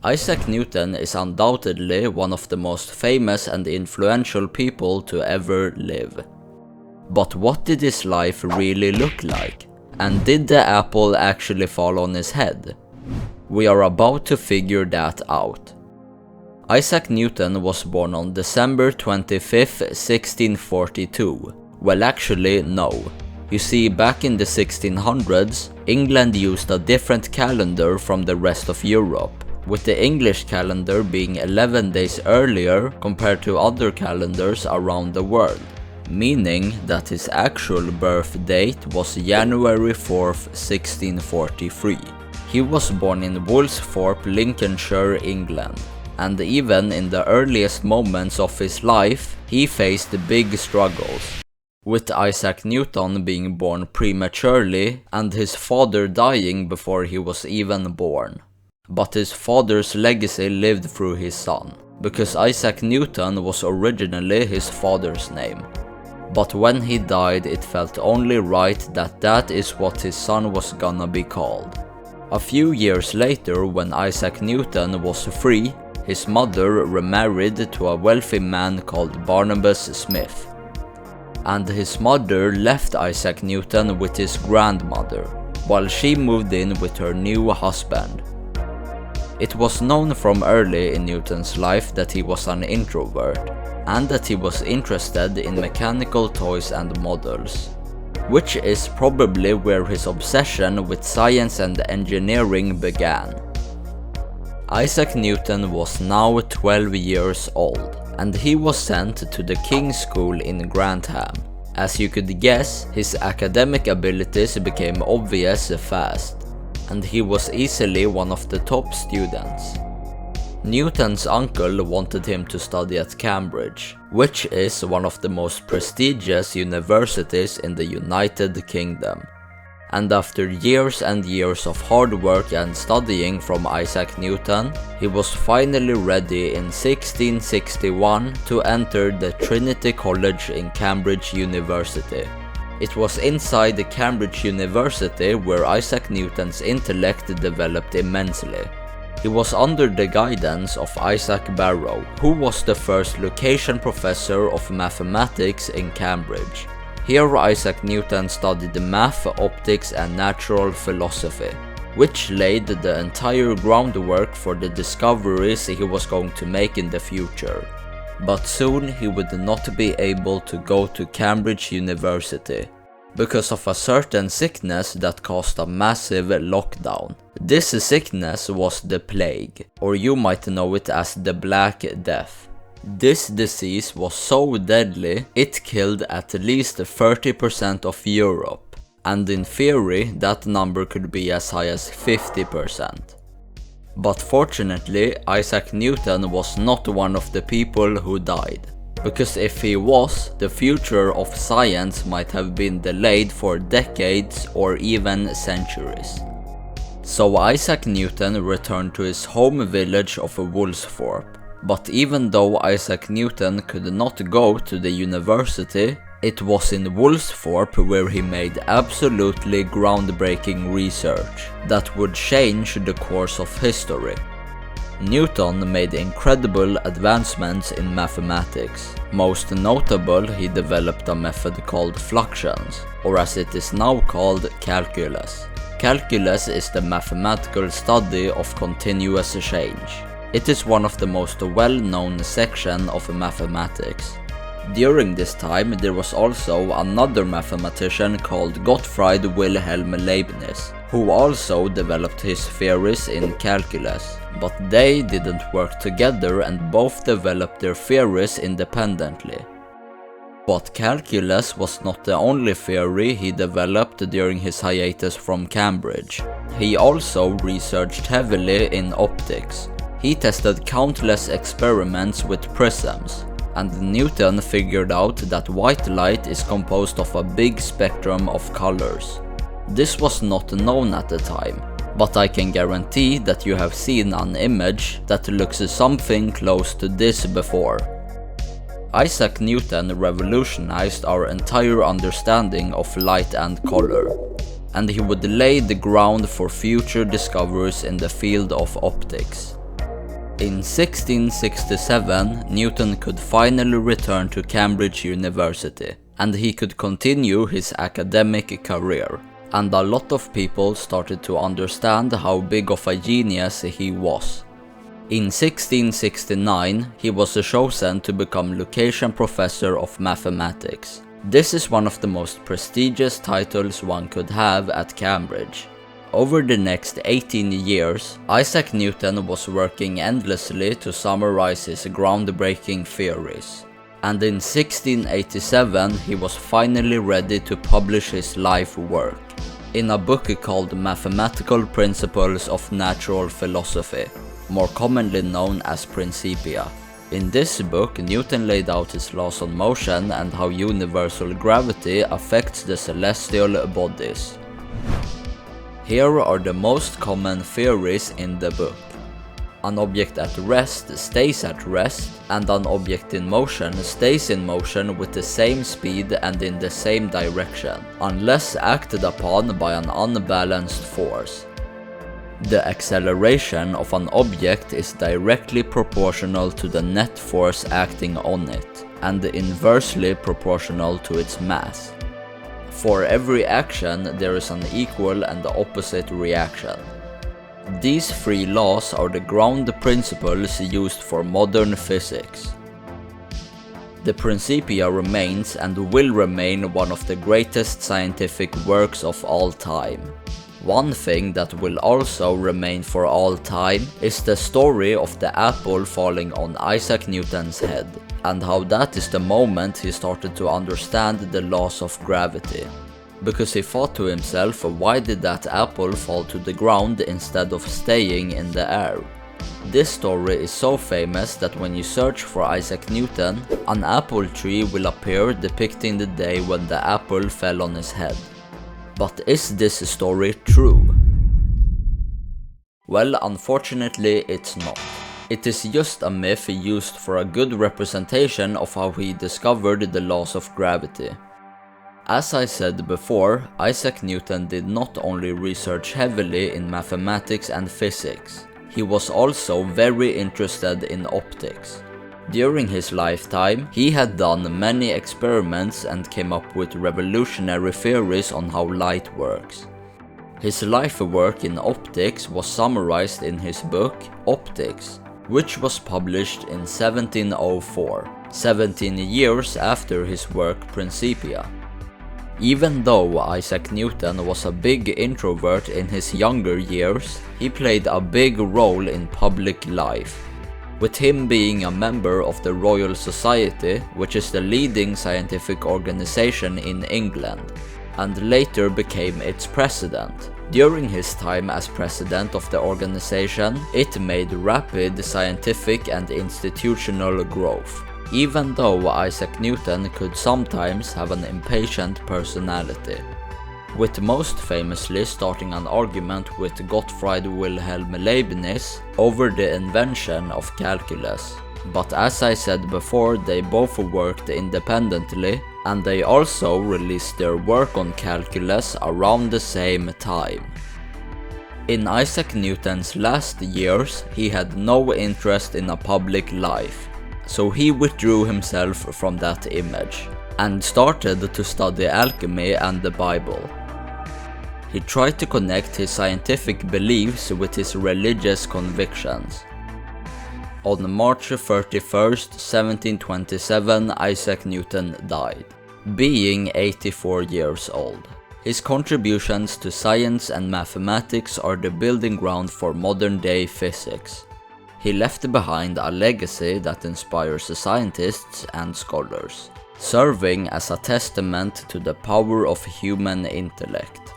Isaac Newton is undoubtedly one of the most famous and influential people to ever live. But what did his life really look like? And did the apple actually fall on his head? We are about to figure that out. Isaac Newton was born on December 25, 1642. Well, actually, no. You see, back in the 1600s, England used a different calendar from the rest of Europe, with the English calendar being 11 days earlier compared to other calendars around the world, meaning that his actual birth date was January 4th, 1643. He was born in Woolsthorpe, Lincolnshire, England, and even in the earliest moments of his life, he faced big struggles, with Isaac Newton being born prematurely and his father dying before he was even born. But his father's legacy lived through his son, because Isaac Newton was originally his father's name. But when he died, it felt only right that that is what his son was gonna be called. A few years later, when Isaac Newton was free, his mother remarried to a wealthy man called Barnabas Smith. And his mother left Isaac Newton with his grandmother, while she moved in with her new husband. It was known from early in Newton's life that he was an introvert, and that he was interested in mechanical toys and models, which is probably where his obsession with science and engineering began. Isaac Newton was now 12 years old, and he was sent to the King's School in Grantham. As you could guess, his academic abilities became obvious fast, and he was easily one of the top students. Newton's uncle wanted him to study at Cambridge, which is one of the most prestigious universities in the United Kingdom. And after years and years of hard work and studying from Isaac Newton, he was finally ready in 1661 to enter the Trinity College in Cambridge University. It was inside the Cambridge University where Isaac Newton's intellect developed immensely. He was under the guidance of Isaac Barrow, who was the first location professor of mathematics in Cambridge. Here Isaac Newton studied math, optics and natural philosophy, which laid the entire groundwork for the discoveries he was going to make in the future. But soon he would not be able to go to Cambridge University, because of a certain sickness that caused a massive lockdown. This sickness was the plague, or you might know it as the Black Death. This disease was so deadly, it killed at least 30% of Europe, and in theory that number could be as high as 50%. But fortunately, Isaac Newton was not one of the people who died, because if he was, the future of science might have been delayed for decades or even centuries. So Isaac Newton returned to his home village of Woolsthorpe. But even though Isaac Newton could not go to the university, it was in Woolsthorpe where he made absolutely groundbreaking research that would change the course of history. Newton made incredible advancements in mathematics. Most notable, he developed a method called fluxions, or as it is now called, calculus. Calculus is the mathematical study of continuous change. It is one of the most well-known sections of mathematics. During this time, there was also another mathematician called Gottfried Wilhelm Leibniz, who also developed his theories in calculus. But they didn't work together and both developed their theories independently. But calculus was not the only theory he developed during his hiatus from Cambridge. He also researched heavily in optics. He tested countless experiments with prisms, and Newton figured out that white light is composed of a big spectrum of colors. This was not known at the time, but I can guarantee that you have seen an image that looks something close to this before. Isaac Newton revolutionized our entire understanding of light and color, and he would lay the ground for future discoveries in the field of optics. In 1667, Newton could finally return to Cambridge University, and he could continue his academic career. And a lot of people started to understand how big of a genius he was. In 1669, he was chosen to become Location Professor of Mathematics. This is one of the most prestigious titles one could have at Cambridge. Over the next 18 years, Isaac Newton was working endlessly to summarize his groundbreaking theories. And in 1687, he was finally ready to publish his life work in a book called Mathematical Principles of Natural Philosophy, more commonly known as Principia. In this book, Newton laid out his laws on motion and how universal gravity affects the celestial bodies. Here are the most common theories in the book. An object at rest stays at rest, and an object in motion stays in motion with the same speed and in the same direction, unless acted upon by an unbalanced force. The acceleration of an object is directly proportional to the net force acting on it, and inversely proportional to its mass. For every action, there is an equal and opposite reaction. These three laws are the ground principles used for modern physics. The Principia remains and will remain one of the greatest scientific works of all time. One thing that will also remain for all time is the story of the apple falling on Isaac Newton's head, and how that is the moment he started to understand the laws of gravity. Because he thought to himself, why did that apple fall to the ground instead of staying in the air? This story is so famous that when you search for Isaac Newton, an apple tree will appear depicting the day when the apple fell on his head. But is this story true? Well, unfortunately it's not. It is just a myth used for a good representation of how he discovered the laws of gravity. As I said before, Isaac Newton did not only research heavily in mathematics and physics, he was also very interested in optics. During his lifetime, he had done many experiments and came up with revolutionary theories on how light works. His life work in optics was summarized in his book, Optics, which was published in 1704, 17 years after his work Principia. Even though Isaac Newton was a big introvert in his younger years, he played a big role in public life, with him being a member of the Royal Society, which is the leading scientific organization in England, and later became its president. During his time as president of the organization, it made rapid scientific and institutional growth, even though Isaac Newton could sometimes have an impatient personality, with most famously starting an argument with Gottfried Wilhelm Leibniz over the invention of calculus. But as I said before, they both worked independently, and they also released their work on calculus around the same time. In Isaac Newton's last years, he had no interest in a public life, so he withdrew himself from that image, and started to study alchemy and the Bible. He tried to connect his scientific beliefs with his religious convictions. On March 31st, 1727, Isaac Newton died, being 84 years old. His contributions to science and mathematics are the building ground for modern-day physics. He left behind a legacy that inspires scientists and scholars, serving as a testament to the power of human intellect.